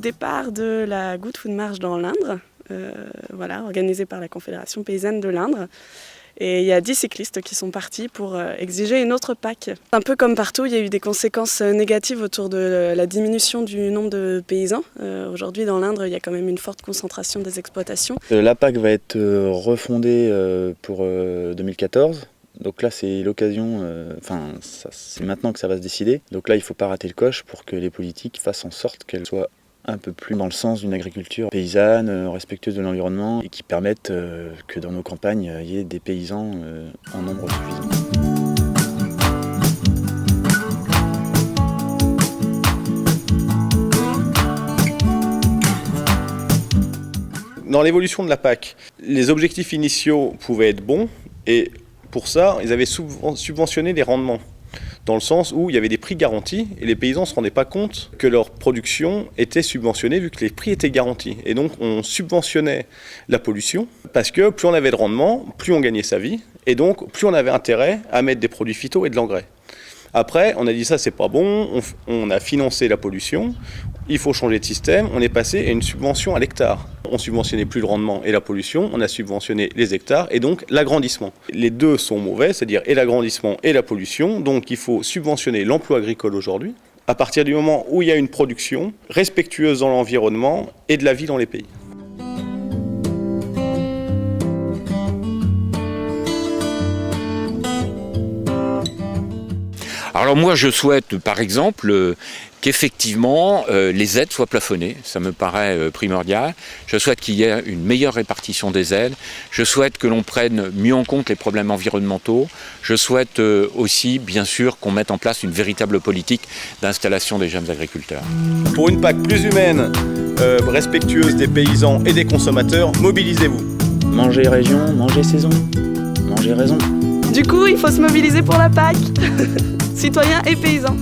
départ de la Good Food March dans l'Indre, organisée par la Confédération paysanne de l'Indre. Et il y a 10 cyclistes qui sont partis pour exiger une autre PAC. Un peu comme partout, il y a eu des conséquences négatives autour de la diminution du nombre de paysans. Aujourd'hui, dans l'Indre, il y a quand même une forte concentration des exploitations. La PAC va être refondée pour 2014. Donc là, c'est l'occasion, c'est maintenant que ça va se décider. Donc là, il ne faut pas rater le coche pour que les politiques fassent en sorte qu'elle soit un peu plus dans le sens d'une agriculture paysanne, respectueuse de l'environnement et qui permette que dans nos campagnes, il y ait des paysans en nombre suffisant. Dans l'évolution de la PAC, les objectifs initiaux pouvaient être bons et pour ça, ils avaient subventionné les rendements. Dans le sens où il y avait des prix garantis et les paysans ne se rendaient pas compte que leur production était subventionnée vu que les prix étaient garantis. Et donc on subventionnait la pollution parce que plus on avait de rendement, plus on gagnait sa vie et donc plus on avait intérêt à mettre des produits phyto et de l'engrais. Après, on a dit ça c'est pas bon, on a financé la pollution, il faut changer de système, on est passé à une subvention à l'hectare. On subventionnait plus le rendement et la pollution, on a subventionné les hectares et donc l'agrandissement. Les deux sont mauvais, c'est-à-dire et l'agrandissement et la pollution, donc il faut subventionner l'emploi agricole aujourd'hui, à partir du moment où il y a une production respectueuse dans l'environnement et de la vie dans les pays. Alors moi je souhaite par exemple qu'effectivement les aides soient plafonnées, ça me paraît primordial. Je souhaite qu'il y ait une meilleure répartition des aides. Je souhaite que l'on prenne mieux en compte les problèmes environnementaux. Je souhaite aussi bien sûr qu'on mette en place une véritable politique d'installation des jeunes agriculteurs. Pour une PAC plus humaine, respectueuse des paysans et des consommateurs, mobilisez-vous. Manger région, manger saison, manger raison. Du coup, il faut se mobiliser pour la PAC, citoyens et paysans.